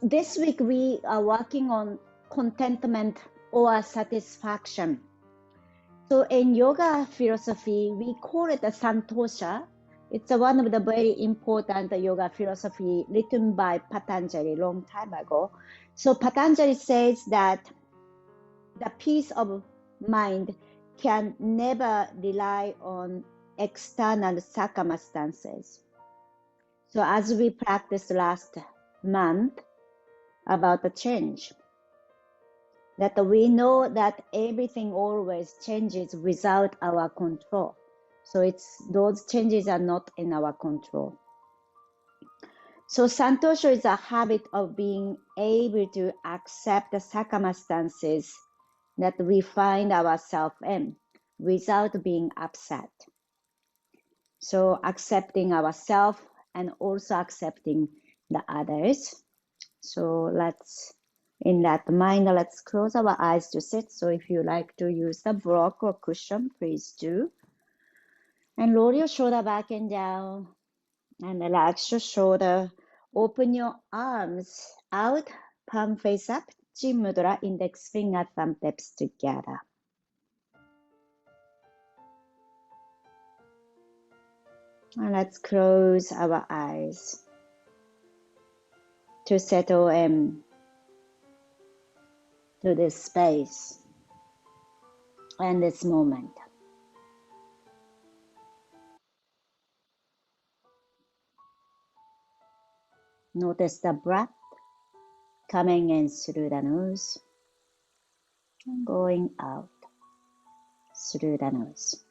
This week we are working on contentment or satisfaction. So in yoga philosophy, we call it a Santosha. It's one of the very important yoga philosophy written by Patanjali long time ago. So Patanjali says that the peace of mind can never rely on external circumstances. So as we practiced last month about the change, that we know that everything always changes without our control. So those changes are not in our control. So Santosha is a habit of being able to accept the circumstances that we find ourselves in without being upset. So accepting ourselves and also accepting the others. So in that mind, let's close our eyes to sit. So if you like to use the block or cushion, please do. And roll your shoulder back and down and relax your shoulder. Open your arms out, palm face up, chin mudra, index finger, thumb tips together. And let's close our eyes to settle in to this space and this moment. Notice the breath coming in through the nose and going out through the nose.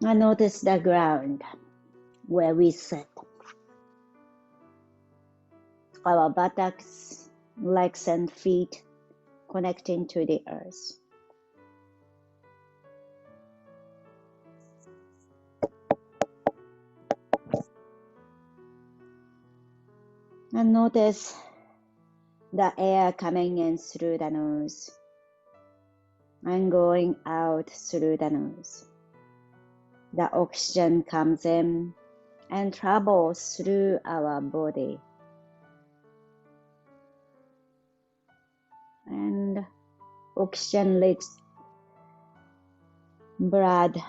And notice the ground where we sit. Our buttocks, legs and feet connecting to the earth. And notice the air coming in through the nose and going out through the nose. The oxygen comes in and travels through our body. And oxygen-rich blood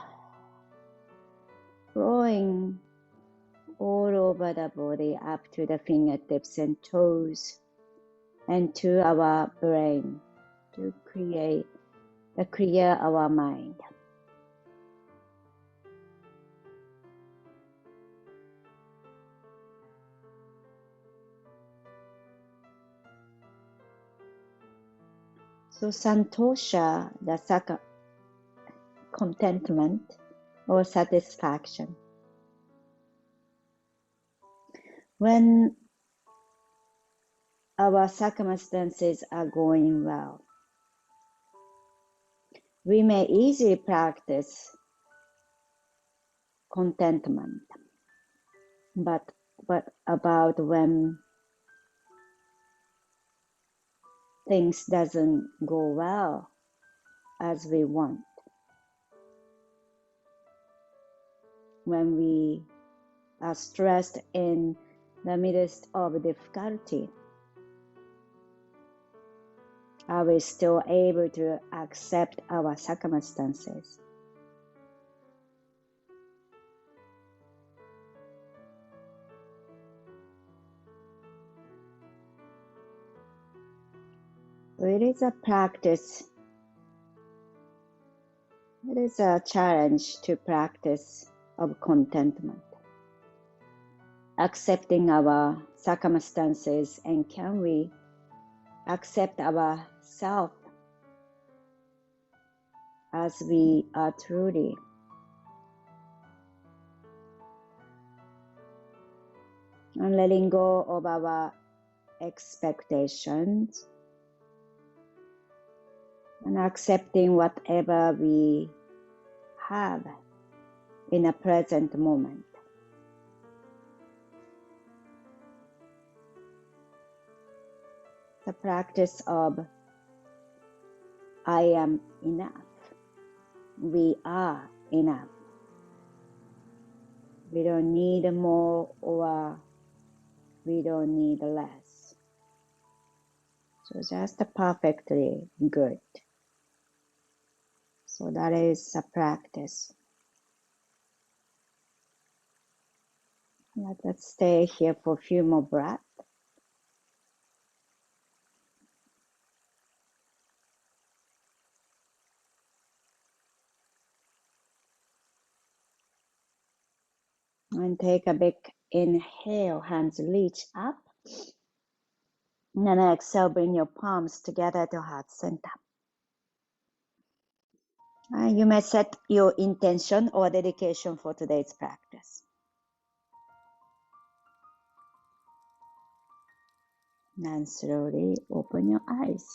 flowing all over the body up to the fingertips and toes and to our brain to clear our mind. So Santosha, the contentment or satisfaction. When our circumstances are going well, we may easily practice contentment. But what about when things doesn't go well as we want? When we are stressed in the midst of difficulty, are we still able to accept our circumstances? So it is a practice. It is a challenge to practice of contentment. Accepting our circumstances, and can we accept ourselves as we are truly? And letting go of our expectations and accepting whatever we have in a present moment. The practice of I am enough. We are enough. We don't need more or we don't need less. So just perfectly good. So that is a practice. Let us stay here for a few more breaths. And take a big inhale, hands reach up. And then exhale, bring your palms together to heart center. You may set your intention or dedication for today's practice. And slowly open your eyes.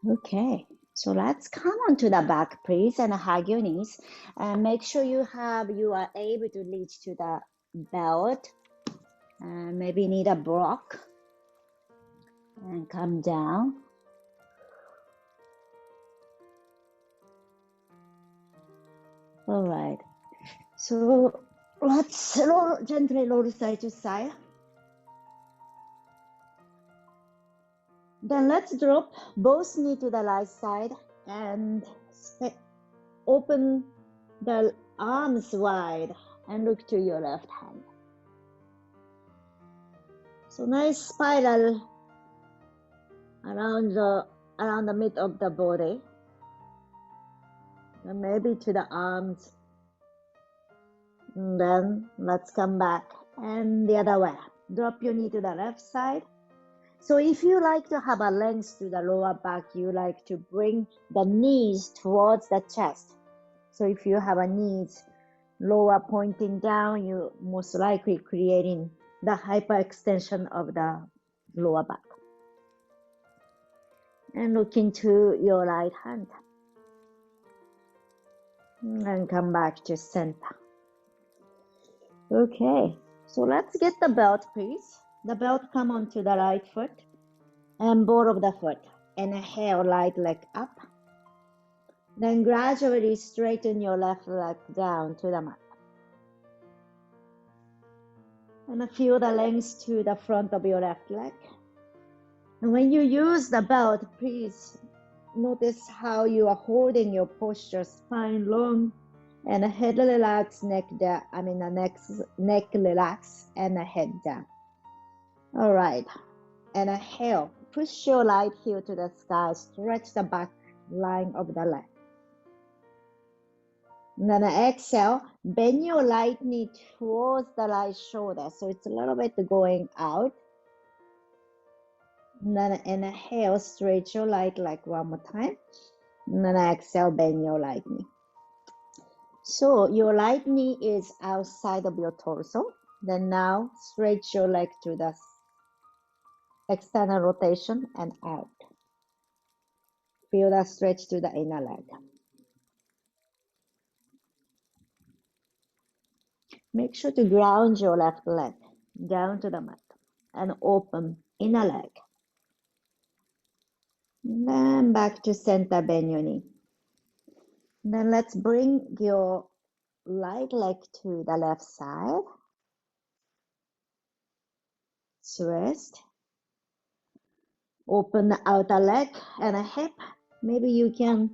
Okay, so let's come onto the back, please, and hug your knees. And make sure you are able to reach to the belt. Maybe need a block. And come down. All right. So let's gently roll side to side. Then let's drop both knees to the right side and open the arms wide and look to your left hand. So nice spiral around the mid of the body. And maybe to the arms. And then let's come back and the other way. Drop your knee to the left side. So if you like to have a length to the lower back, you like to bring the knees towards the chest. So if you have a knees lower pointing down, you most likely creating the hyperextension of the lower back. And look into your right hand. And come back to center. Okay, so let's get the belt, please. The belt come onto the right foot and ball of the foot. Inhale, right leg up. Then gradually straighten your left leg down to the mat. And feel the length to the front of your left leg. And when you use the belt, please notice how you are holding your posture, spine long, and head relax, neck down. Neck relax, and head down. All right. And inhale. Push your right heel to the sky. Stretch the back line of the leg. And then exhale. Bend your right knee towards the right shoulder. So it's a little bit going out. And then inhale. Stretch your right leg one more time. And then exhale. Bend your right knee. So your right knee is outside of your torso. Then now stretch your leg to the external rotation and out. Feel that stretch to the inner leg. Make sure to ground your left leg down to the mat and open inner leg. Then back to center, bend your knee. Then let's bring your right leg to the left side. Twist. Open the outer leg and a hip. Maybe you can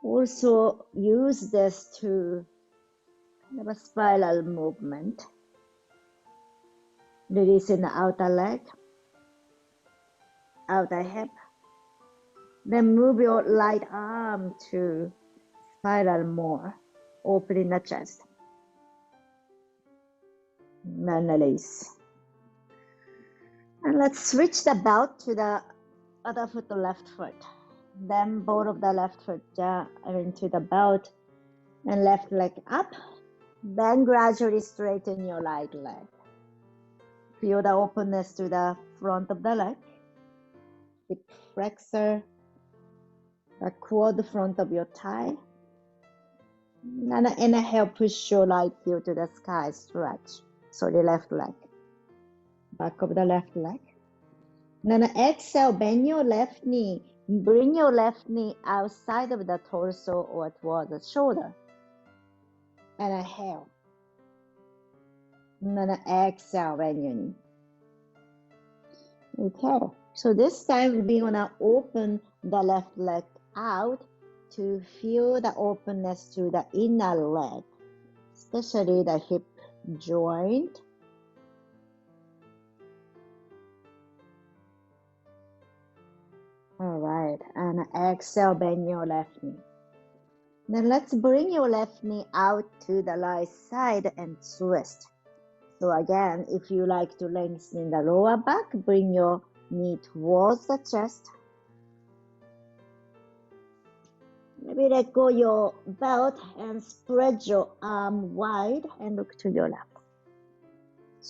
also use this to have a spiral movement. Releasing the outer leg, outer hip. Then move your right arm to spiral more, opening the chest. Then release. And let's switch the belt to the other foot to left foot. Then both of the left foot down into the belt and left leg up. Then gradually straighten your right leg. Feel the openness to the front of the leg. Hip flexor, the quad front of your thigh. And inhale, push your right heel to the sky, stretch. So the left leg. Back of the left leg. Then exhale, bend your left knee, Bring your left knee outside of the torso or towards the shoulder. And inhale. And then exhale, bend your knee. Okay, so this time we're gonna open the left leg out to feel the openness to the inner leg, especially the hip joint. All right, and exhale, bend your left knee. Then let's bring your left knee out to the right side and twist. So again, if you like to lengthen the lower back, bring your knee towards the chest. Maybe let go your belt and spread your arm wide and look to your left.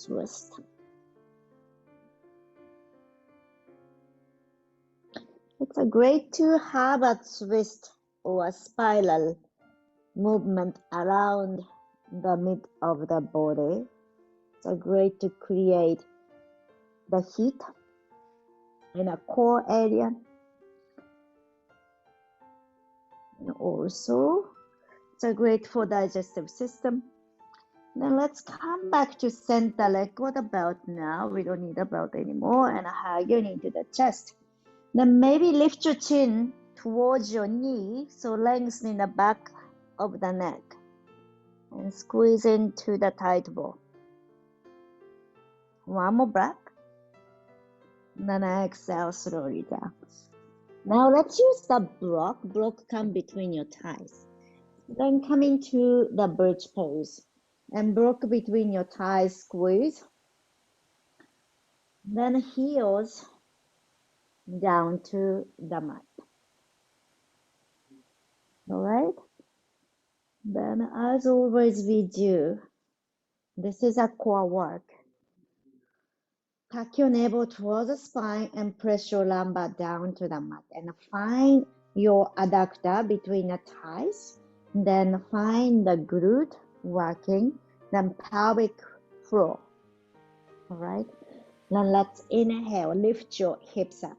Twist. It's great to have a twist or a spiral movement around the mid of the body. It's great to create the heat in a core area. And also, it's great for digestive system. Then let's come back to center. Let go of the belt now. We don't need the belt anymore. And hug your knee to the chest. Then maybe lift your chin towards your knee. So lengthening the back of the neck. And squeeze into the tight ball. One more breath. Then exhale slowly down. Now let's use the block. Block come between your thighs. Then come into the bridge pose. And block between your thighs, squeeze. Then heels down to the mat. Alright? Then as always we do, this is a core work. Tuck your navel towards the spine and press your lumbar down to the mat. And find your adductor between the thighs. Then find the glute working. Then pelvic floor. Alright? Now let's inhale, lift your hips up.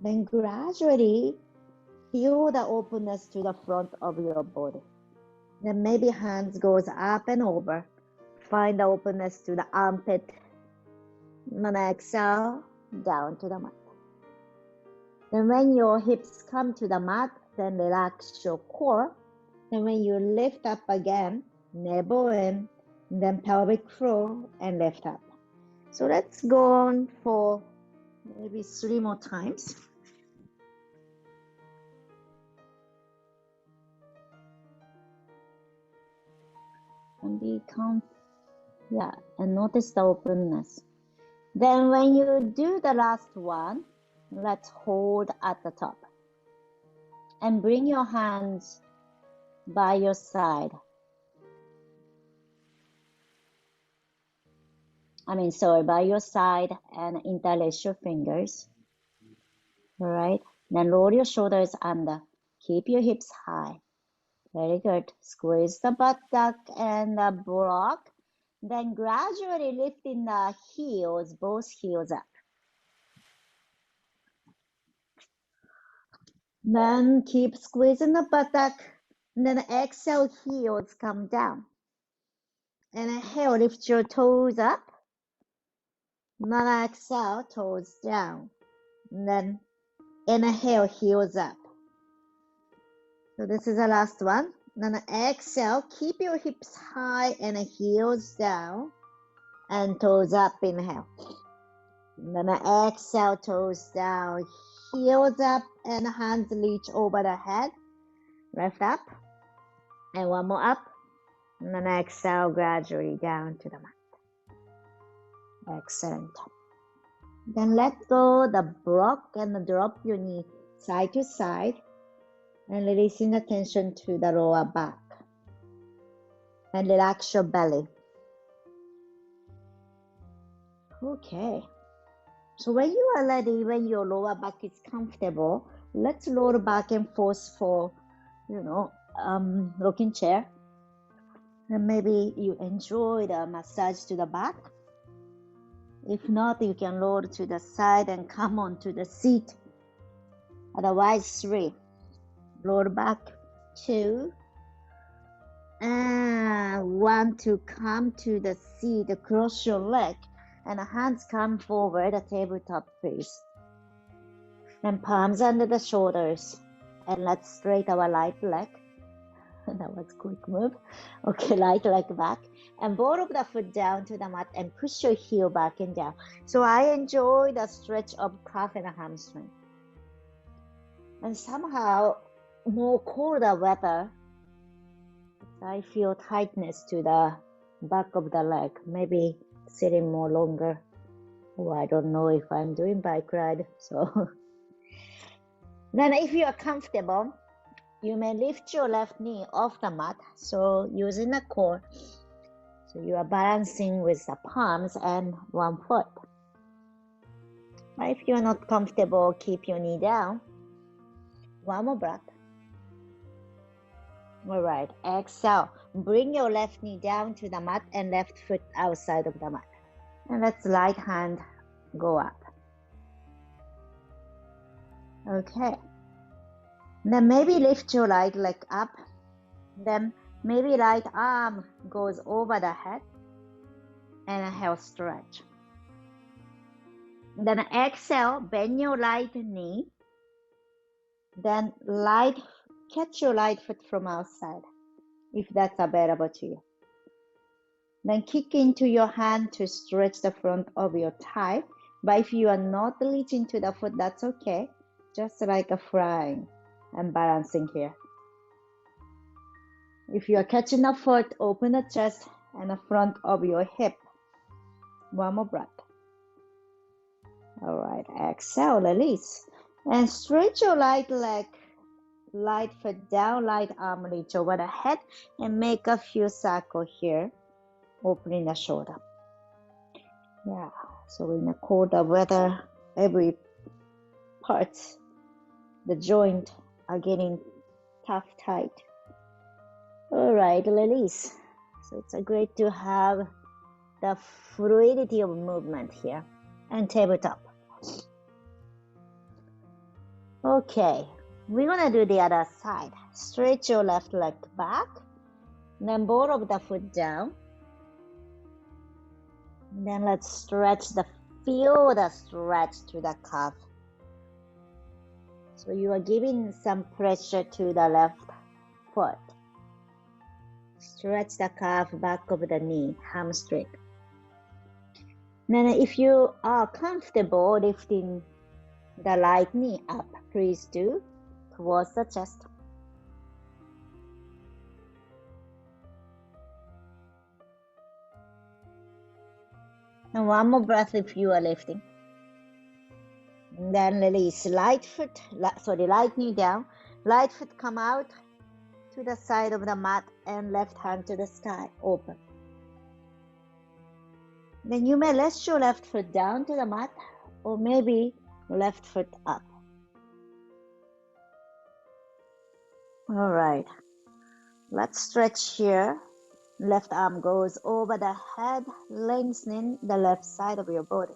Then gradually feel the openness to the front of your body. Then maybe hands goes up and over. Find the openness to the armpit. Then exhale, down to the mat. Then when your hips come to the mat, then relax your core. Then when you lift up again, navel in, then pelvic floor and lift up. So let's go on for maybe 3 more times. And and notice the openness. Then when you do the last one, let's hold at the top. And bring your hands by your side. By your side and interlace your fingers. Alright, then roll your shoulders under. Keep your hips high. Very good. Squeeze the buttock and the block. Then gradually lifting the heels, both heels up. Then keep squeezing the buttock. Then exhale, heels come down. And inhale, lift your toes up. Then exhale, toes down. And then inhale, heels up. So this is the last one. Then exhale, keep your hips high and heels down. And toes up, inhale. And then exhale, toes down, heels up, and hands reach over the head. Lift up. And one more up. And then exhale, gradually down to the mat. Excellent. Then let go the block and drop your knee side to side. And releasing the tension to the lower back. And relax your belly. Okay. So when you are ready, when your lower back is comfortable, let's roll back and forth for, rocking chair. And maybe you enjoy the massage to the back. If not, you can roll to the side and come onto the seat Otherwise, 3. Roll back, 2, and 1 to come to the seat. Cross your leg, and the hands come forward, a tabletop please. Then palms under the shoulders, and let's straight our right leg. That was a quick move. Okay, right leg back, and both of the foot down to the mat, and push your heel back and down. So I enjoy the stretch of calf and hamstring. And somehow, more colder weather, I feel tightness to the back of the leg. Maybe sitting more longer. Oh, I don't know if I'm doing bike ride. So then if you are comfortable, you may lift your left knee off the mat. So using the core. So you are balancing with the palms and one foot. But if you are not comfortable, keep your knee down. One more breath. All right, exhale. Bring your left knee down to the mat and left foot outside of the mat. And let's right hand go up. Okay. Then maybe lift your right leg up. Then maybe right arm goes over the head and a heel stretch. Then exhale, bend your right knee. Then catch your right foot from outside, if that's available to you. Then kick into your hand to stretch the front of your thigh. But if you are not reaching to the foot, that's okay. Just like a flying and balancing here. If you are catching the foot, open the chest and the front of your hip. One more breath. All right, exhale, release. And stretch your right leg, right foot down, right arm reach over the head, and make a few circles here, opening the shoulder. Yeah, so in the colder weather, every part, the joint are getting tough, tight. All right, release. So it's great to have the fluidity of movement here. And tabletop. Okay, we're gonna do the other side. Stretch your left leg back, then both of the foot down. Then let's feel the stretch to the calf. So you are giving some pressure to the left foot. Stretch the calf, back of the knee, hamstring. Then if you are comfortable lifting the right knee up, please do, towards the chest. And one more breath if you are lifting. And then release, right knee down, right foot come out to the side of the mat and left hand to the sky, open. Then you may rest your left foot down to the mat or maybe left foot up. All right, let's stretch here. Left arm goes over the head, lengthening the left side of your body,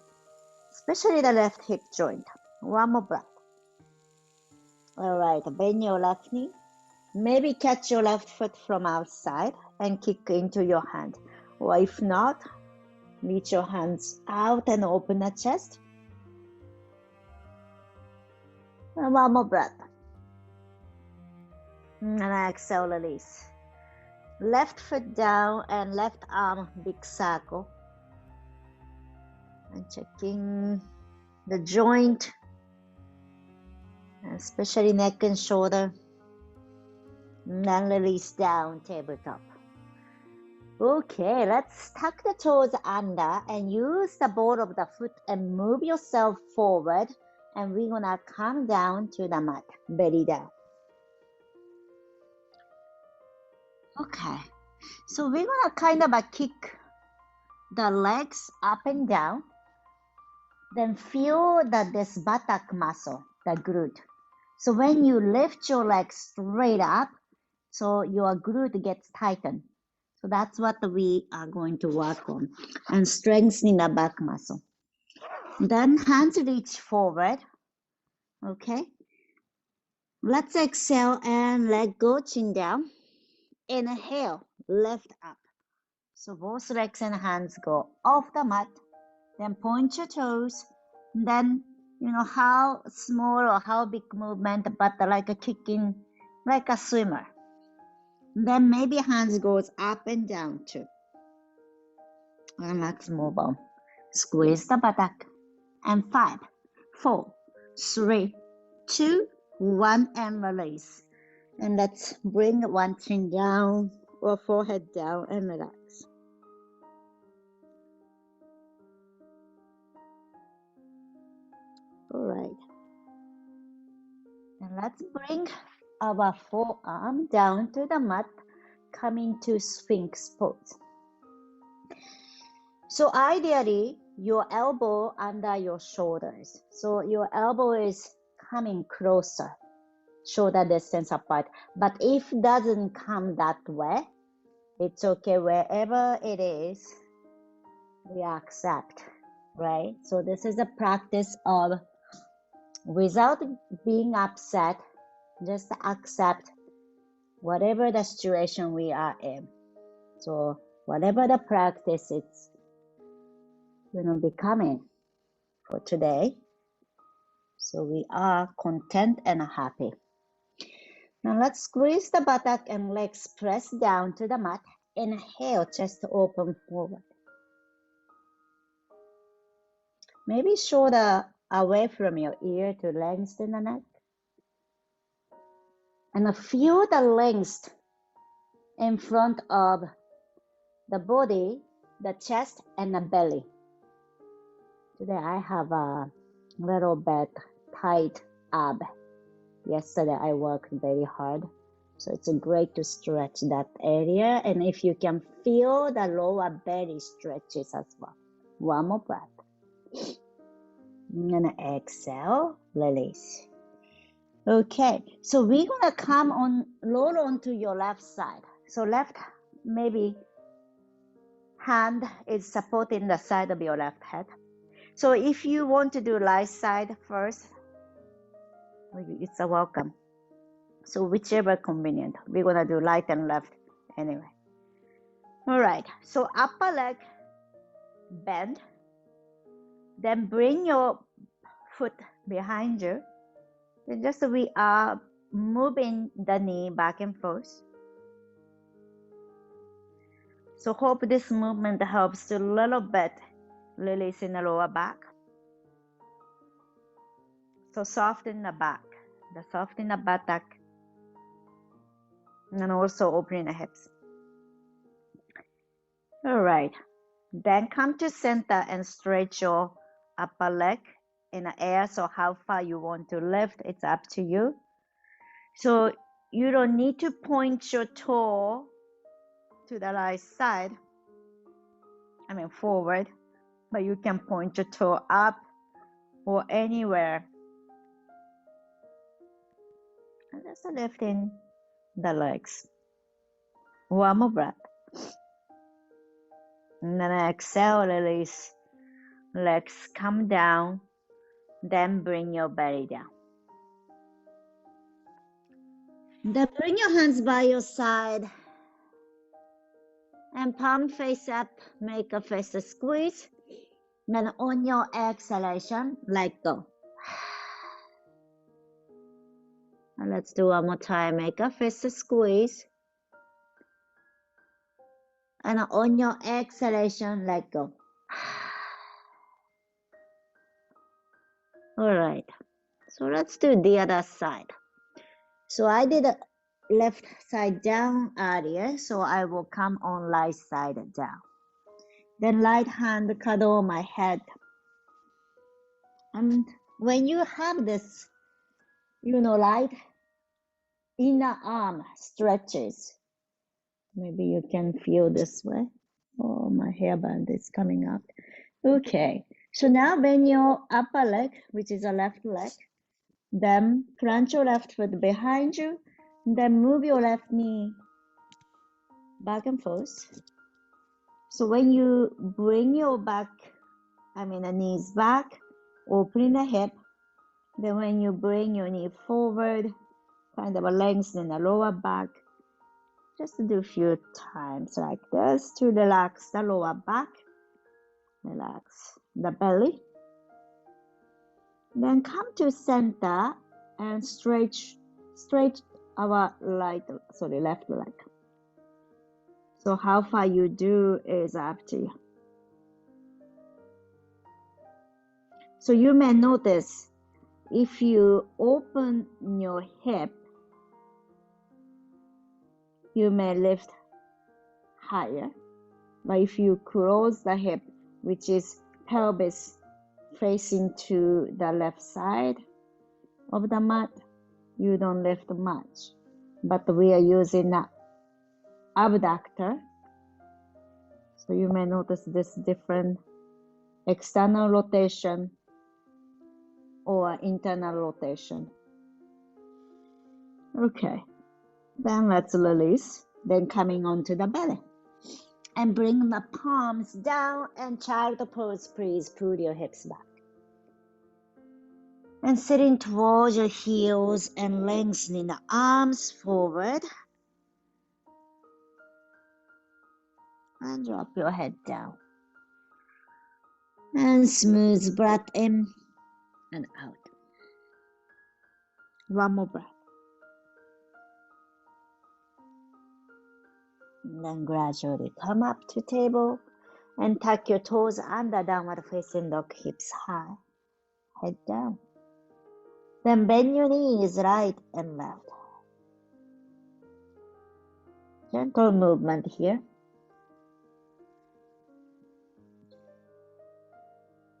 especially the left hip joint. One more breath. All right, bend your left knee. Maybe catch your left foot from outside and kick into your hand. Or if not, reach your hands out and open the chest. And one more breath. And exhale, release. Left foot down and left arm, big circle. And checking the joint, especially neck and shoulder. And then release down, tabletop. Okay, let's tuck the toes under and use the ball of the foot and move yourself forward. And we're gonna come down to the mat, belly down. Okay, so we're gonna kind of kick the legs up and down. Then feel this buttock muscle, the glute. So when you lift your legs straight up, so your glute gets tightened. So that's what we are going to work on, and strengthening the back muscle. Then hands reach forward, okay? Let's exhale and let go, chin down. Inhale, lift up. So both legs and hands go off the mat. Then point your toes. Then, how small or how big movement, but like a kicking, like a swimmer. Then maybe hands goes up and down too. And let's move on. Squeeze the buttock. And 5, 4, 3, 2, 1, and release. And let's bring one chin down or forehead down and relax. All right. And let's bring our forearm down to the mat, coming to Sphinx pose. So ideally, your elbow under your shoulders. So your elbow is coming closer, shoulder distance apart. But if it doesn't come that way, it's okay. Wherever it is, we accept, right? So this is a practice of, without being upset, just accept whatever the situation we are in. So whatever the practice it's becoming for today, so we are content and happy. Now let's squeeze the buttock and legs press down to the mat. Inhale, chest open forward. Maybe shoulder away from your ear to lengthen the neck. And feel the length in front of the body, the chest, and the belly. Today I have a little bit tight ab. Yesterday I worked very hard. So it's great to stretch that area. And if you can feel the lower belly stretches as well. One more breath. I'm gonna exhale, release. Okay, so we're gonna come on, roll onto your left side. So left, maybe hand is supporting the side of your left head. So if you want to do right side first, it's a welcome. So whichever convenient, we're gonna do right and left anyway. All right, so upper leg bend, then bring your foot behind you. And just we are moving the knee back and forth. So hope this movement helps a little bit releasing the lower back. So soften the back, soften the buttock, and also opening the hips. All right, then come to center and stretch your upper leg in the air. So how far you want to lift, it's up to you. So you don't need to point your toe to the right side, forward, but you can point your toe up or anywhere. And just lifting the legs. One more breath. And then exhale, release. Legs come down. Then bring your belly down. Then bring your hands by your side. And palm face up, make a fist squeeze. Then on your exhalation, let go. And let's do one more time. Make a fist squeeze. And on your exhalation, let go. All right. So let's do the other side. So I did a left side down earlier, so I will come on right side down. Then right hand cuddle my head. And when you have this, right inner arm stretches, maybe you can feel this way. Oh, my hairband is coming up. Okay, so now bend your upper leg, which is a left leg. Then plant your left foot behind you. Then move your left knee back and forth. So when you bring your the knees back, opening the hip. Then when you bring your knee forward, kind of a lengthen the lower back. Just do a few times like this to relax the lower back, relax the belly. Then come to center and stretch our left leg. So how far you do is up to you. So you may notice if you open your hip, you may lift higher. But if you close the hip, which is pelvis facing to the left side of the mat, you don't lift much. But we are using the abductor. So you may notice this different external rotation or internal rotation. Okay, then let's release. Then coming onto the belly. And bring the palms down and child pose, please pull your hips back. And sitting towards your heels and lengthening the arms forward. And drop your head down. And smooth breath in and out. One more breath. And then gradually come up to table and tuck your toes under downward facing dog, hips high, head down. Then bend your knees right and left. Gentle movement here.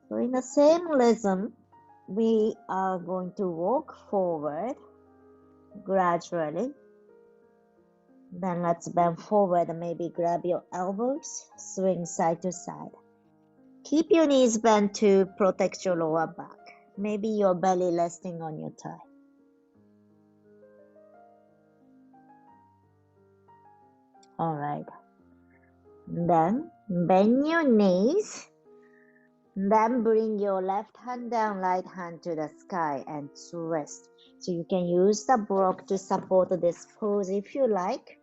So in the same rhythm, we are going to walk forward gradually. Then let's bend forward and maybe grab your elbows, swing side to side. Keep your knees bent to protect your lower back. Maybe your belly resting on your thigh. All right. Then bend your knees. Then bring your left hand down, right hand to the sky and twist. So you can use the block to support this pose if you like.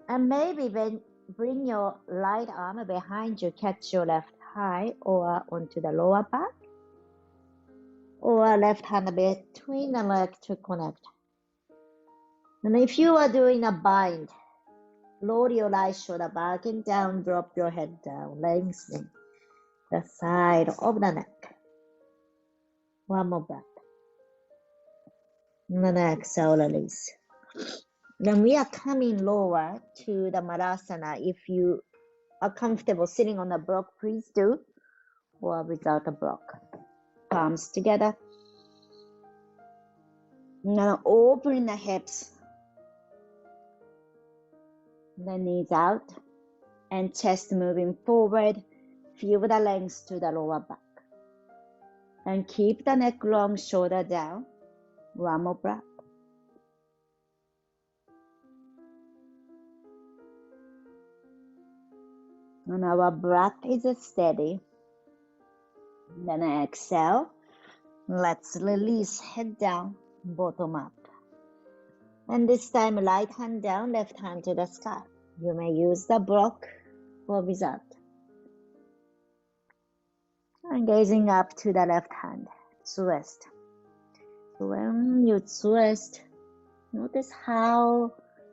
And maybe bring your right arm behind you, catch your left thigh or onto the lower back. Or left hand between the legs to connect. And if you are doing a bind, lower your right shoulder back and down, drop your head down, lengthening the side of the neck. One more breath. And then exhale, release. Then we are coming lower to the Malasana. If you are comfortable sitting on the block, please do, or without a block. Palms together. Now open the hips. The knees out and chest moving forward. Feel the length to the lower back. And keep the neck long, shoulder down. One more breath. And our breath is steady. Then exhale. Let's release, head down, bottom up. And this time, right hand down, left hand to the sky. You may use the block or without. And gazing up to the left hand, twist. So when you twist, notice how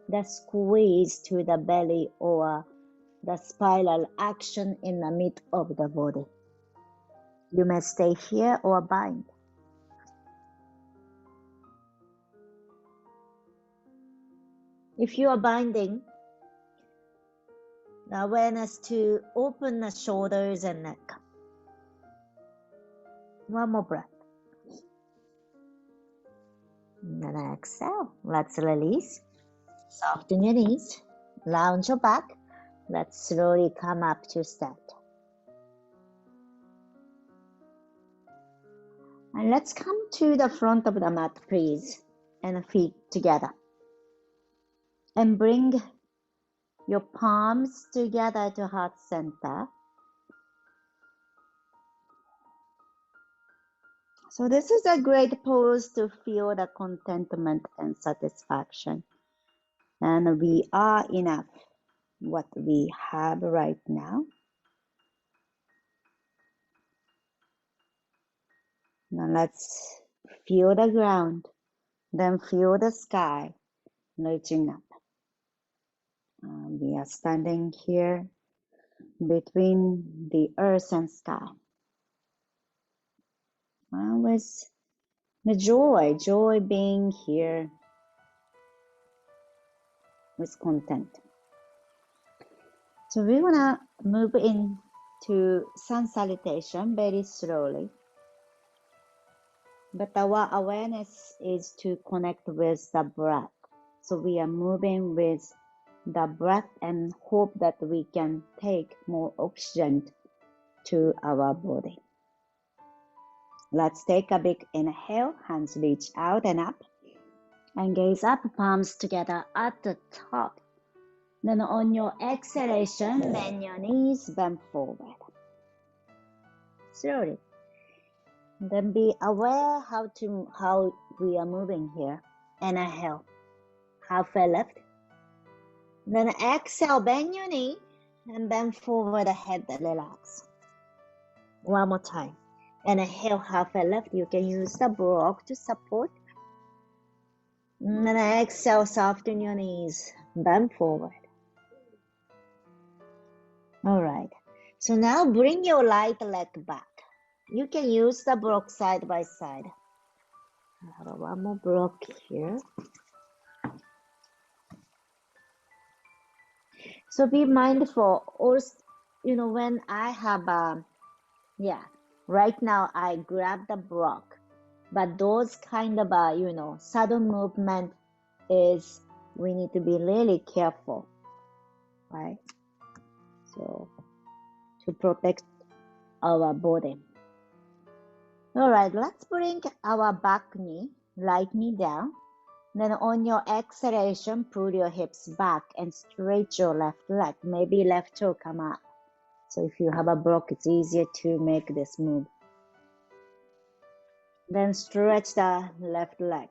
the squeeze to the belly or the spiral action in the mid of the body. You may stay here or bind. If you are binding, the awareness to open the shoulders and neck. One more breath. And then exhale. Let's release. Soften your knees. Lounge your back. Let's slowly come up to stand. And let's come to the front of the mat, please. And feet together. And bring your palms together to heart center. So this is a great pose to feel the contentment and satisfaction. And we are enough what we have right now. Now let's feel the ground, then feel the sky reaching up. We are standing here between the earth and sky. With the joy being here with content. So we want to move into sun salutation very slowly. But our awareness is to connect with the breath. So we are moving with the breath and hope that we can take more oxygen to our body. Let's take a big inhale, hands reach out and up. And gaze up, palms together at the top. Then on your exhalation, bend your knees, bend forward. Slowly. Then be aware how we are moving here. Inhale, halfway left. Then exhale, bend your knee and bend forward, head relax. One more time. Inhale, halfway left. You can use the block to support. And then exhale, soften your knees, bend forward. All right. So now bring your right leg back. You can use the block side by side. I have one more block here. So be mindful. Also, when I have right now I grab the block, but those kind of sudden movement is we need to be really careful, right? So to protect our body. All right, let's bring our back knee, right knee down. Then on your exhalation, pull your hips back and stretch your left leg. Maybe left toe come up. So if you have a block, it's easier to make this move. Then stretch the left leg.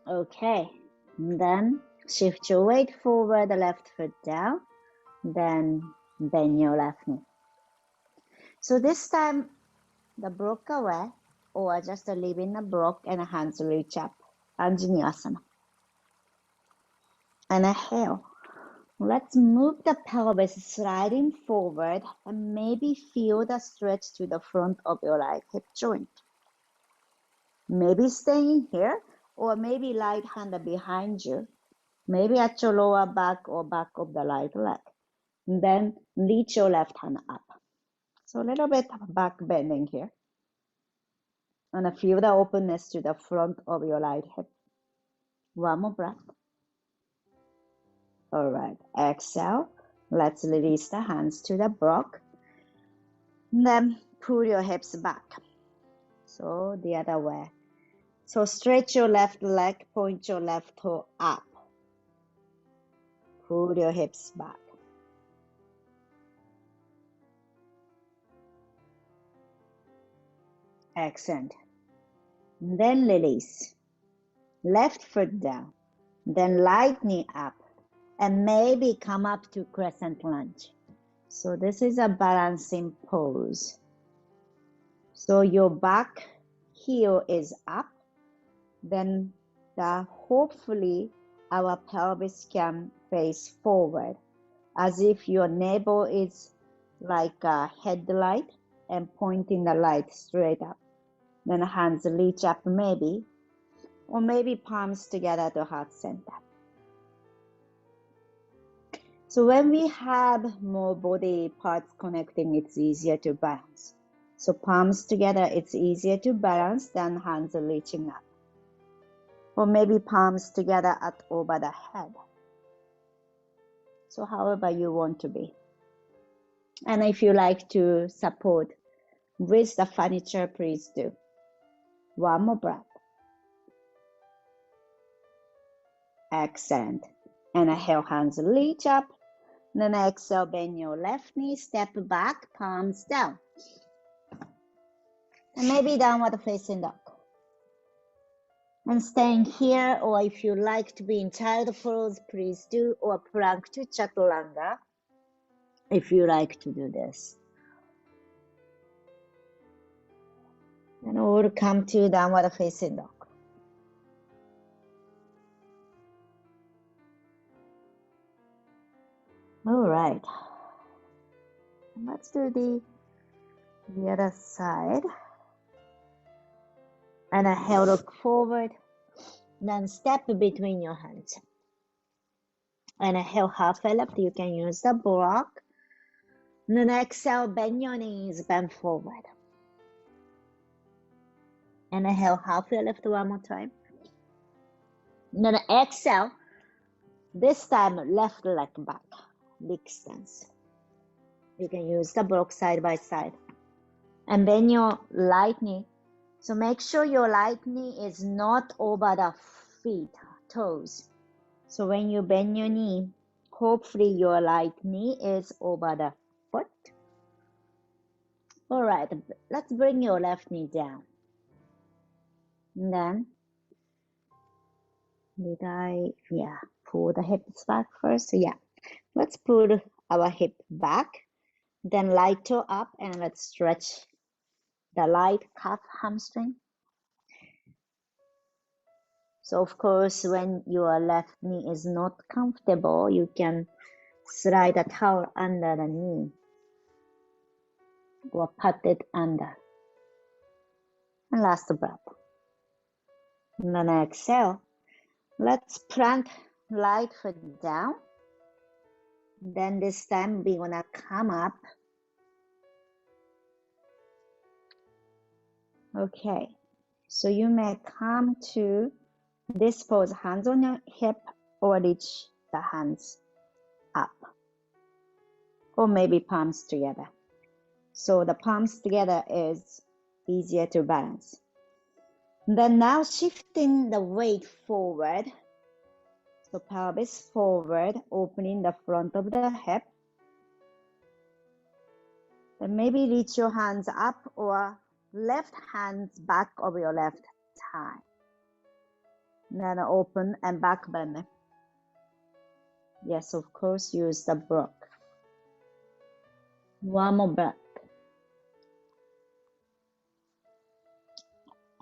Okay, then shift your weight forward, the left foot down. Then bend your left knee. So this time, the block away, or just leaving the block and hands reach up. Anjaneyasana. And inhale. Let's move the pelvis sliding forward and maybe feel the stretch to the front of your right hip joint. Maybe staying here, or maybe right hand behind you. Maybe at your lower back or back of the right leg. And then reach your left hand up. So a little bit of back bending here. And feel the openness to the front of your right hip. One more breath. All right, exhale. Let's release the hands to the block. Then pull your hips back. So the other way. So stretch your left leg, point your left toe up. Pull your hips back. Excellent. Then release. Left foot down. Then right knee up. And maybe come up to crescent lunge. So this is a balancing pose. So your back heel is up. Then hopefully our pelvis can face forward as if your navel is like a headlight and pointing the light straight up. Then hands reach up maybe, or maybe palms together to heart center. So when we have more body parts connecting, it's easier to balance. So palms together, it's easier to balance than hands reaching up. Or maybe palms together at over the head. So however you want to be. And if you like to support with the furniture, please do. One more breath. Excellent. And inhale, hands reach up. Then exhale, bend your left knee, step back, palms down. And maybe downward facing dog. And staying here, or if you like to be in child pose, please do, or plank to chaturanga, if you like to do this. And we'll come to downward facing dog. All right. Let's do the other side. And inhale, look forward. Then step between your hands. And inhale, halfway lift. You can use the block. And then exhale, bend your knees, bend forward. And inhale, halfway lift one more time. And then exhale, this time left leg back, big stance. You can use the block side by side. And bend your right knee. So make sure your right knee is not over the feet, toes. So when you bend your knee, hopefully your right knee is over the foot. All right, let's bring your left knee down. And then, pull the hips back first. Yeah, let's pull our hip back. Then right toe up and let's stretch the right calf hamstring. So of course, when your left knee is not comfortable, you can slide a towel under the knee or pat it under. And last breath. And then exhale. Let's plant right foot down. Then this time we're gonna come up. Okay, so you may come to this pose, hands on your hip, or reach the hands up, or maybe palms together. So the palms together is easier to balance. Then now shifting the weight forward. So pelvis forward, opening the front of the hip. Then maybe reach your hands up or left hands back of your left thigh. Then open and back bend. Yes, of course, use the block. One more breath.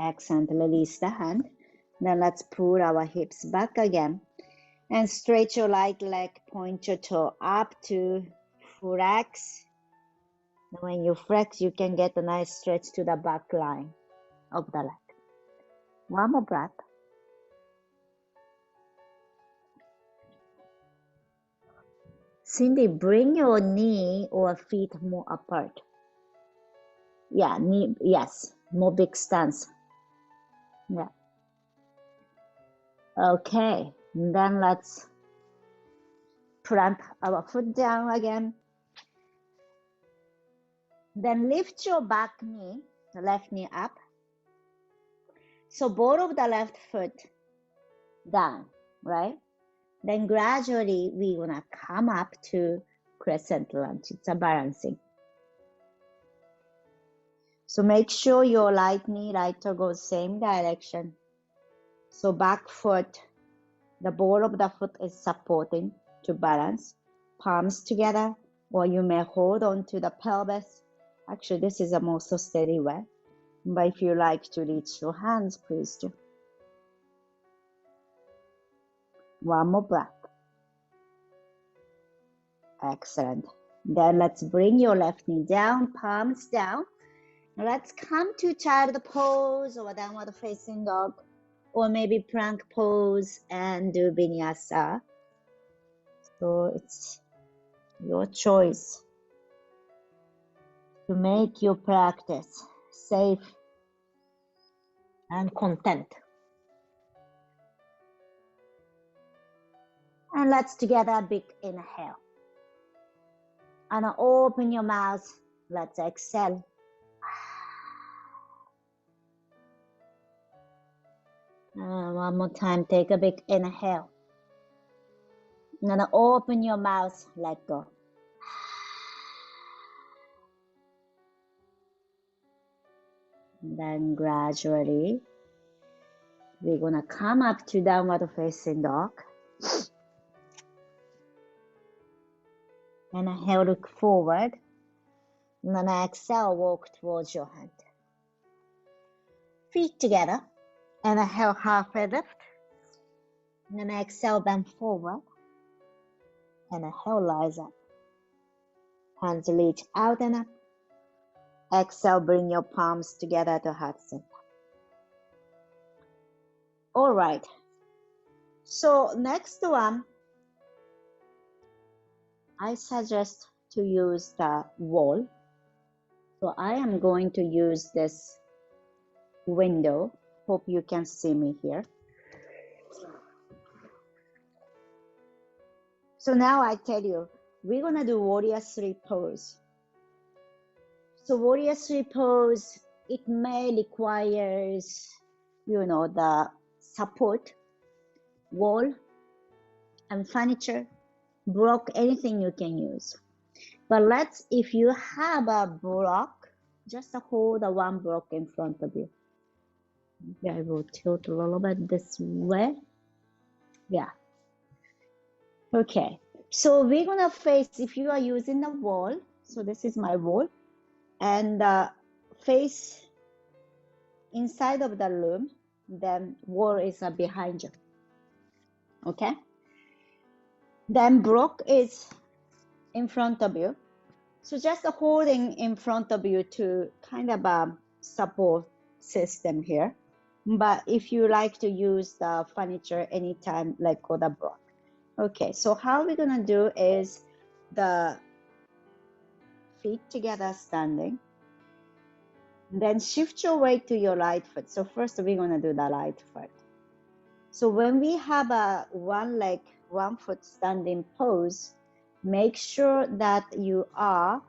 Excellent. Release the hand. Then let's pull our hips back again. And stretch your right leg, point your toe up to flex. When you flex, you can get a nice stretch to the back line of the leg. One more breath. Cindy, bring your knee or feet more apart. Yeah, knee, yes, more big stance. Yeah. Okay, then let's plant our foot down again. Then lift your back knee, the left knee up. So ball of the left foot down, right? Then gradually we're gonna come up to crescent lunge. It's a balancing. So make sure your right knee, right toe goes same direction. So back foot, the ball of the foot is supporting to balance. Palms together, or you may hold on to the pelvis. Actually, this is a most steady way. But if you like to reach your hands, please do. One more breath. Excellent. Then let's bring your left knee down, palms down. Let's come to child pose or downward facing dog, or maybe plank pose and do vinyasa. So it's your choice to make your practice safe and content. And let's together a big inhale. And open your mouth. Let's exhale. And one more time, take a big inhale. And then open your mouth, let go. Then gradually, we're gonna come up to downward facing dog. And inhale, look forward. And then exhale, walk towards your hand. Feet together. And inhale, halfway lift. And then exhale, bend forward. And inhale, rise up. Hands reach out and up. Exhale, bring your palms together to heart center. All right. So next one, I suggest to use the wall. So I am going to use this window. Hope you can see me here. So now I tell you, we're gonna do warrior 3 pose. So warrior 3 pose, it may requires, the support, wall and furniture, block, anything you can use. But if you have a block, just hold the one block in front of you. Yeah, I will tilt a little bit this way. Yeah. Okay. So we're gonna face, if you are using the wall, so this is my wall, and face inside of the room, then wall is behind you. Okay. Then block is in front of you. So just holding in front of you to kind of a support system here. But if you like to use the furniture anytime, like the block. Okay, so how we're gonna do is the feet together standing. Then shift your weight to your right foot. So first we're gonna do the right foot. So when we have a one leg, 1 foot standing pose, make sure that you are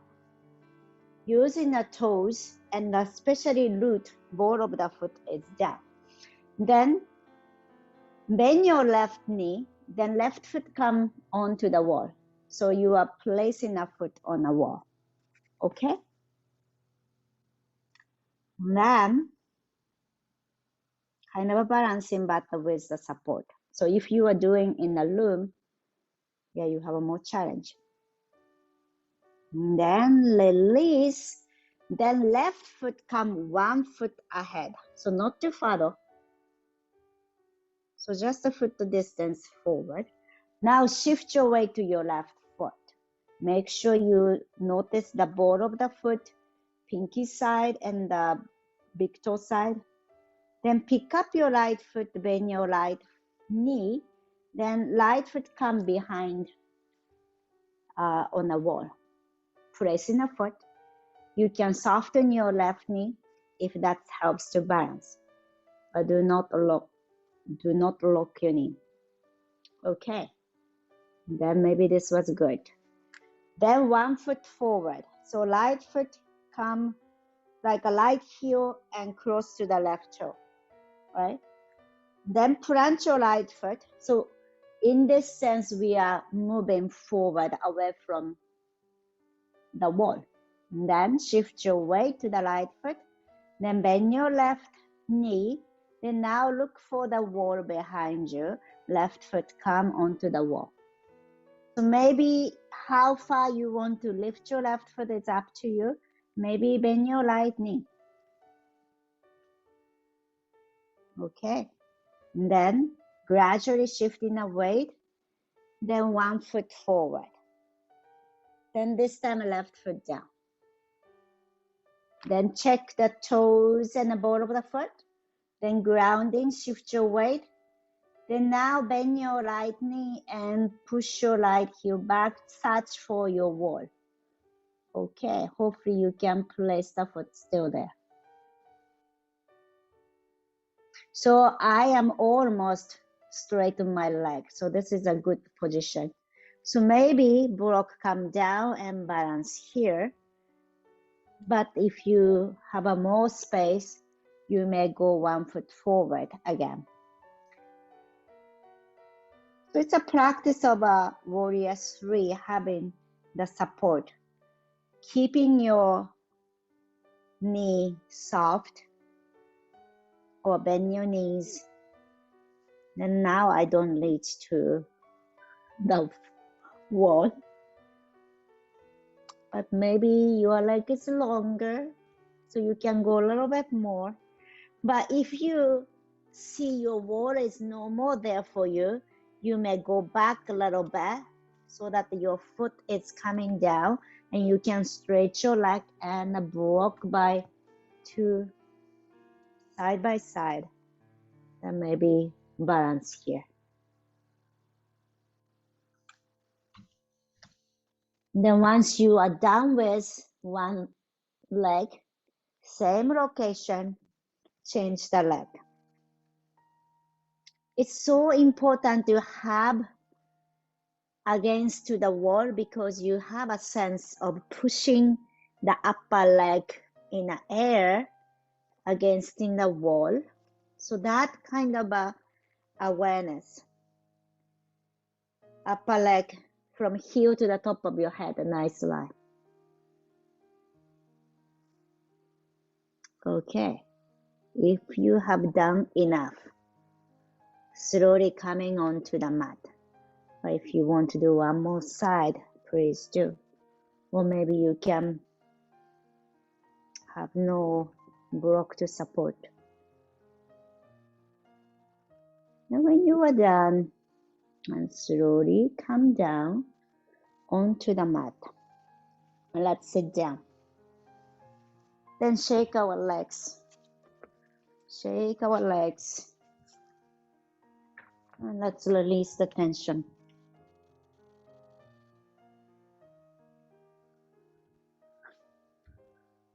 using the toes and especially root, ball of the foot is down. Then bend your left knee, then left foot come onto the wall. So you are placing a foot on a wall. Okay? Then kind of a balancing but with the support. So if you are doing in a room, yeah, you have a more challenge. And then release. Then left foot come 1 foot ahead. So not too far. So just a foot distance forward. Now shift your weight to your left foot. Make sure you notice the ball of the foot, pinky side and the big toe side. Then pick up your right foot, bend your right knee. Then right foot come behind on the wall. Pressing a foot. You can soften your left knee if that helps to balance. But do not lock your knee. Okay. Then maybe this was good. Then 1 foot forward. So right foot come like a right heel and close to the left toe, right? Then plant your right foot. So in this sense, we are moving forward away from the wall. Then shift your weight to the right foot. Then bend your left knee. Then now look for the wall behind you. Left foot come onto the wall. So maybe how far you want to lift your left foot is up to you. Maybe bend your right knee. Okay. And then gradually shifting the weight. Then 1 foot forward. Then this time left foot down. Then check the toes and the ball of the foot. Then grounding, shift your weight. Then now bend your right knee and push your right heel back, search for your wall. Okay, hopefully you can place the foot still there. So I am almost straight on my leg. So this is a good position. So maybe block come down and balance here. But if you have a more space, you may go 1 foot forward again. So it's a practice of a warrior 3, having the support, keeping your knee soft, or bend your knees. And now I don't reach to the wall, but maybe your leg is longer, so you can go a little bit more. But if you see your wall is no more there for you, you may go back a little bit so that your foot is coming down, and you can stretch your leg and walk by two side by side, and maybe balance here. Then once you are done with one leg, same location, change the leg. It's so important to have against to the wall, because you have a sense of pushing the upper leg in the air against in the wall. So that kind of awareness, upper leg from heel to the top of your head, a nice line. Okay, if you have done enough, slowly coming onto the mat. Or if you want to do one more side, please do. Or maybe you can have no block to support. And when you are done, and slowly come down onto the mat. Let's sit down. Then shake our legs. Shake our legs. And let's release the tension.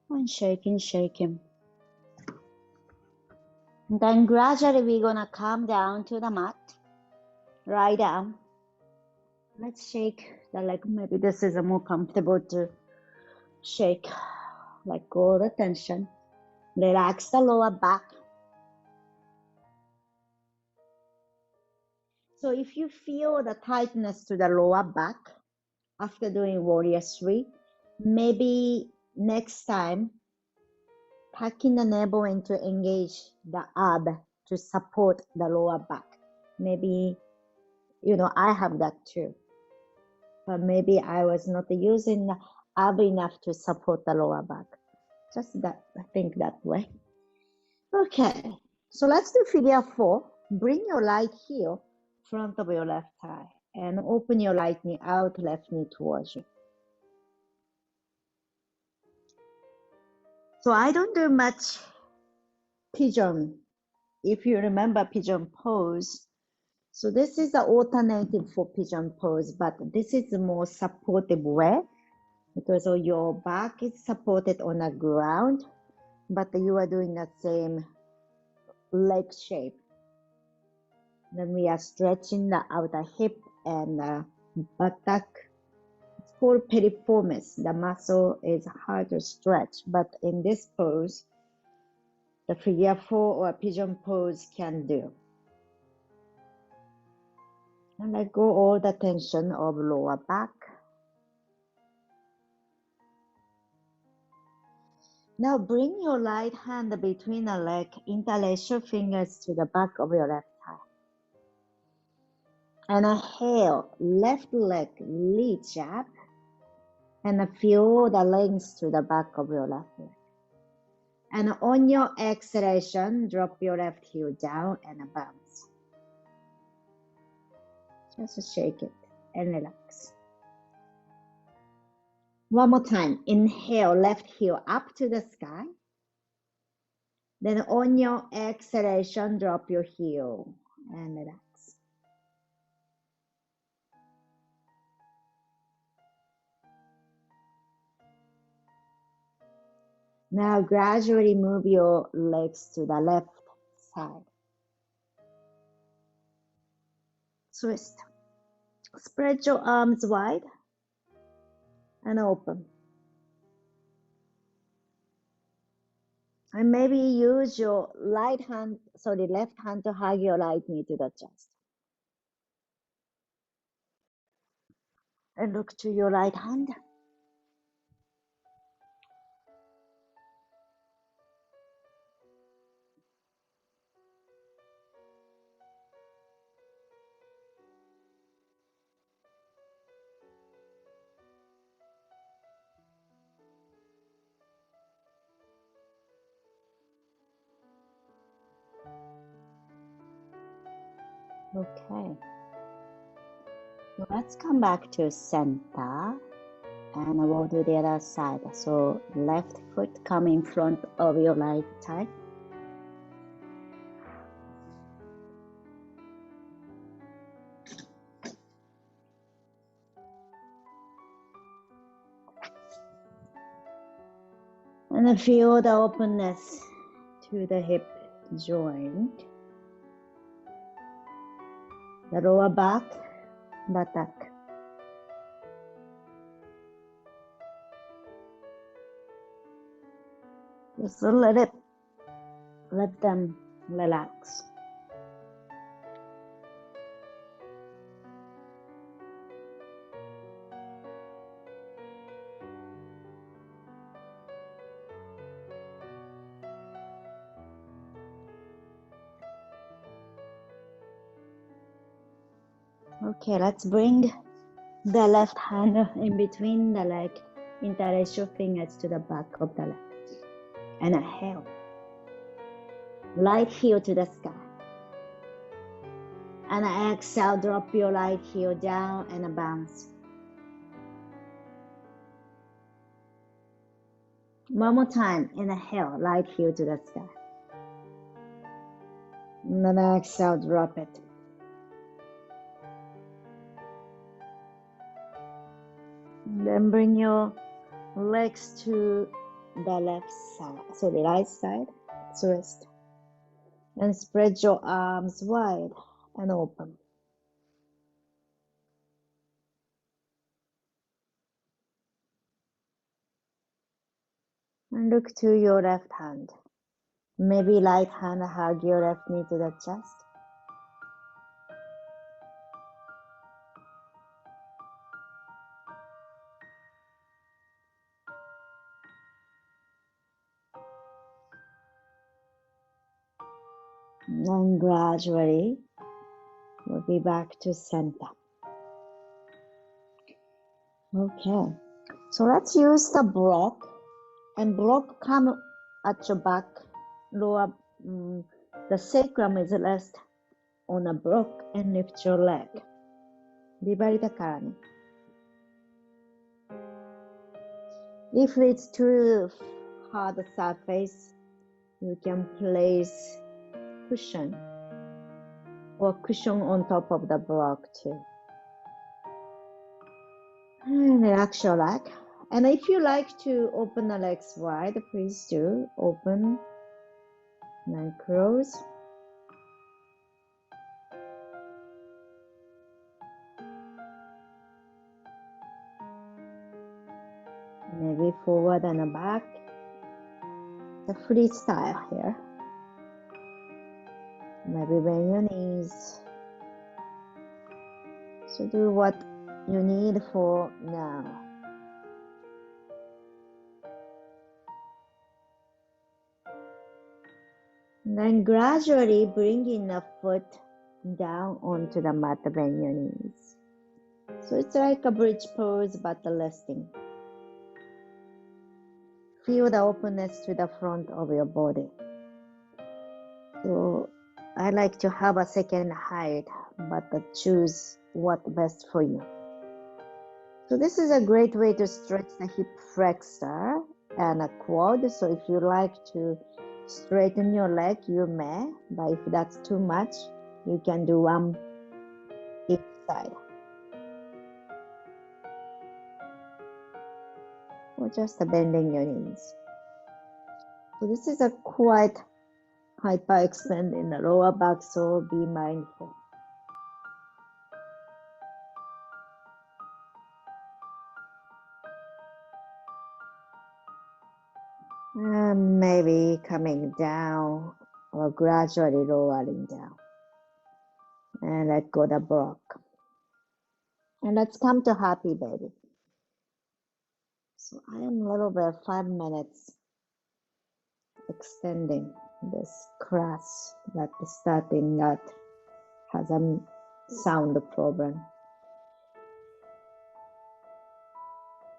And shaking, shaking. Then gradually we're gonna come down to the mat. Lie down. Let's shake the leg. Maybe this is a more comfortable to shake. Let go of the tension. Relax the lower back. So if you feel the tightness to the lower back after doing Warrior 3, maybe next time tucking the navel in to engage the ab to support the lower back. Maybe, I have that too. But maybe I was not using the ab enough to support the lower back. Just that, I think that way. Okay, so let's do figure 4. Bring your right heel front of your left thigh and open your right knee out, left knee towards you. So I don't do much pigeon. If you remember pigeon pose, so this is the alternative for pigeon pose, but this is a more supportive way because your back is supported on the ground, but you are doing the same leg shape. Then we are stretching the outer hip and buttock. It's called piriformis. The muscle is hard to stretch, but in this pose, the figure 4 or pigeon pose can do. And let go all the tension of lower back. Now bring your right hand between the leg, interlace your fingers to the back of your left thigh. And inhale, left leg reach up and feel the length to the back of your left leg. And on your exhalation, drop your left heel down and bounce. Just shake it and relax. One more time. Inhale, left heel up to the sky. Then on your exhalation, drop your heel and relax. Now gradually move your legs to the left side. Twist. Spread your arms wide and open. And maybe use your left hand to hug your right knee to the chest. And look to your right hand. Okay. So let's come back to center and we'll do the other side. So left foot come in front of your right thigh. And then feel the openness to the hip joint, the lower back, buttock. Just let them relax. Okay, let's bring the left hand in between the leg, interlace your fingers to the back of the leg. And inhale. Right heel to the sky. And exhale, drop your right heel down and bounce. One more time, inhale, right heel to the sky. And then exhale, drop it. And then bring your legs to the left side, so the right side, twist. And spread your arms wide and open. And look to your left hand. Maybe right hand hug your left knee to the chest. And gradually, we'll be back to center. Okay, so let's use the block. And block come at your back, lower, the sacrum is rest on a block and lift your leg. Viparita Karani. If it's too hard surface, you can place cushion or cushion on top of the block too. And relax your leg. And if you like to open the legs wide, please do. Open and close. Maybe forward and back. The freestyle here. Maybe bend your knees. So do what you need for now. And then gradually bringing the foot down onto the mat, bend your knees. So it's like a bridge pose, but resting. Feel the openness to the front of your body. So I like to have a second height, but choose what's best for you. So this is a great way to stretch the hip flexor and a quad. So if you like to straighten your leg, you may, but if that's too much, you can do one each side. Or just bending your knees. So this is a quite hyperextend in the lower back, so be mindful. And maybe coming down or gradually lowering down. And let go the block. And let's come to happy baby. So I am a little bit 5 minutes extending this class that starting that has a sound problem.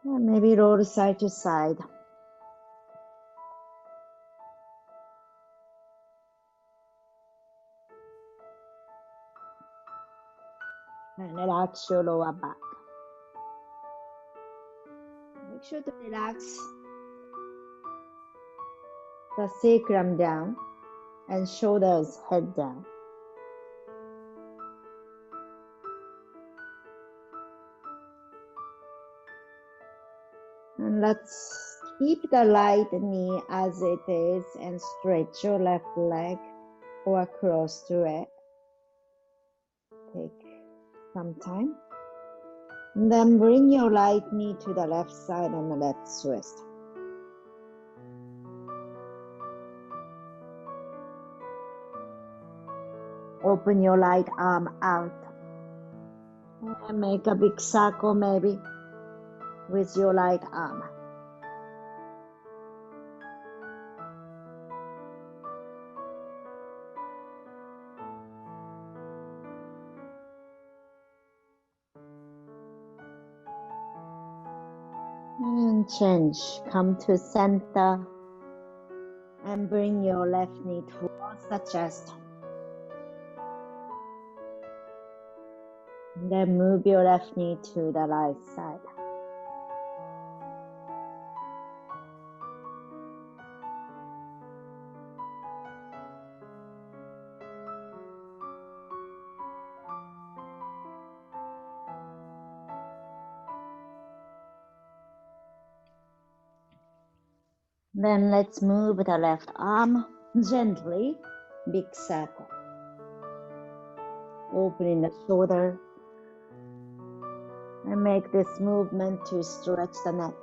And maybe roll side to side. relax your lower back. Make sure to relax the sacrum down and shoulders head down. And let's keep the right knee as it is and stretch your left leg or close to it. Take some time. And then bring your right knee to the left side and let's twist. Open your right arm out and make a big circle maybe with your right arm. And change. Come to center and bring your left knee towards the chest. Then move your left knee to the right side. Then let's move the left arm gently, big circle. Opening the shoulder and make this movement to stretch the neck.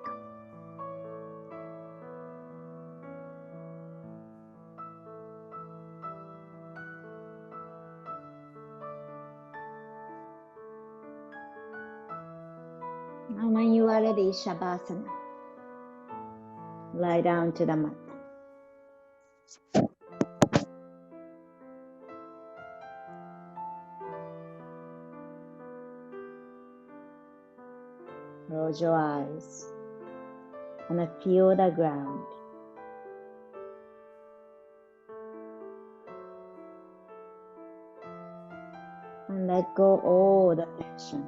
And when you are ready, Shavasana. Lie down to the mat. Close your eyes and feel the ground. And let go all the tension.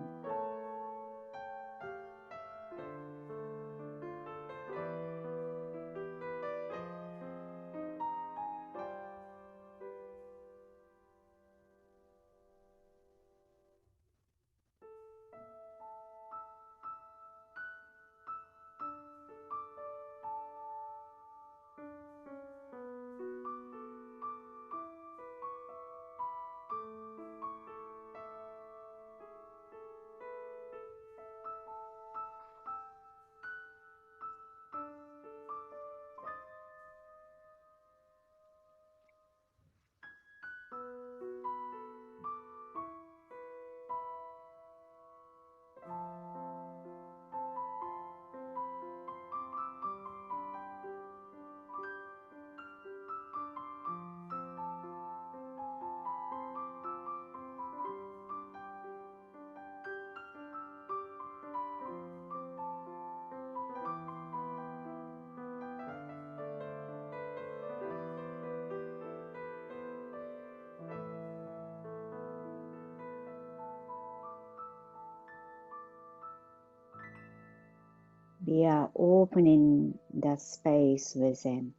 We are opening the space within.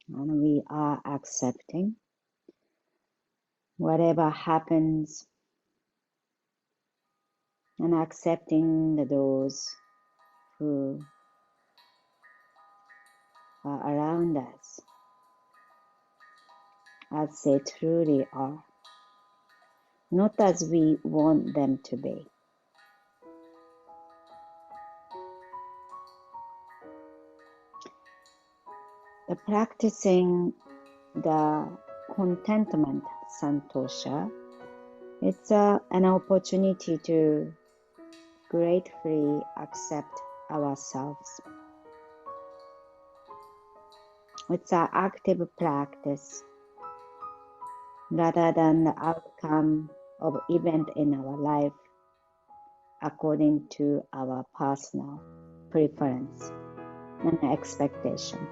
And we are accepting whatever happens and accepting those who are around us as they truly are, not as we want them to be. The practicing the contentment, Santosha, it's an opportunity to gratefully accept ourselves. It's an active practice rather than the outcome of event in our life according to our personal preference and expectation.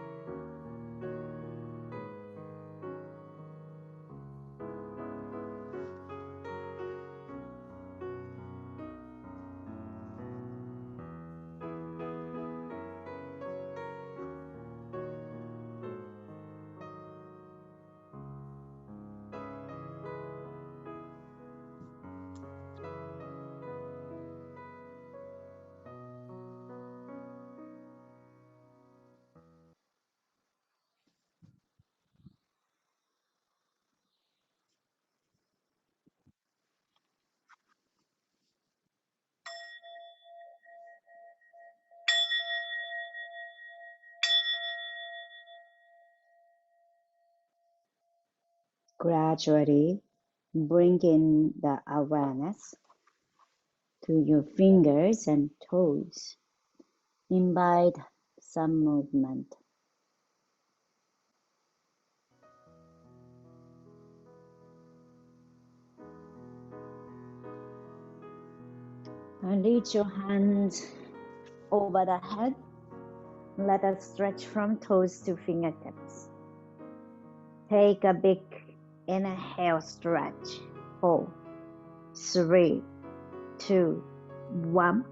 Gradually bring in the awareness to your fingers and toes. Invite some movement. And reach your hands over the head. Let us stretch from toes to fingertips. Take a big inhale, stretch. 4, 3, 2, 1.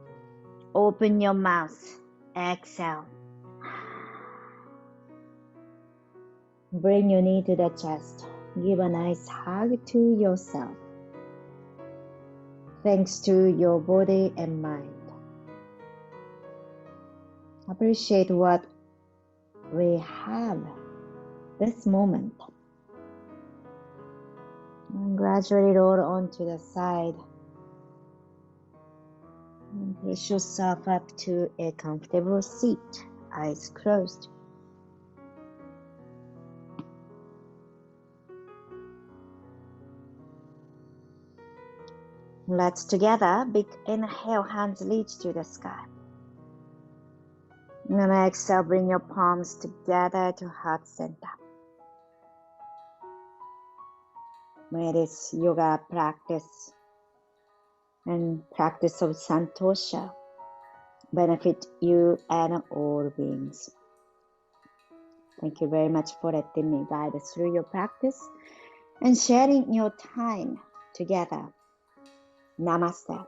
Open your mouth. Exhale. Bring your knee to the chest. Give a nice hug to yourself. Thanks to your body and mind. Appreciate what we have this moment. And gradually roll onto the side. And push yourself up to a comfortable seat. Eyes closed. Let's together, big inhale, hands reach to the sky. And exhale, bring your palms together to heart center. May this yoga practice and practice of Santosha benefit you and all beings. Thank you very much for letting me guide through your practice and sharing your time together. Namaste.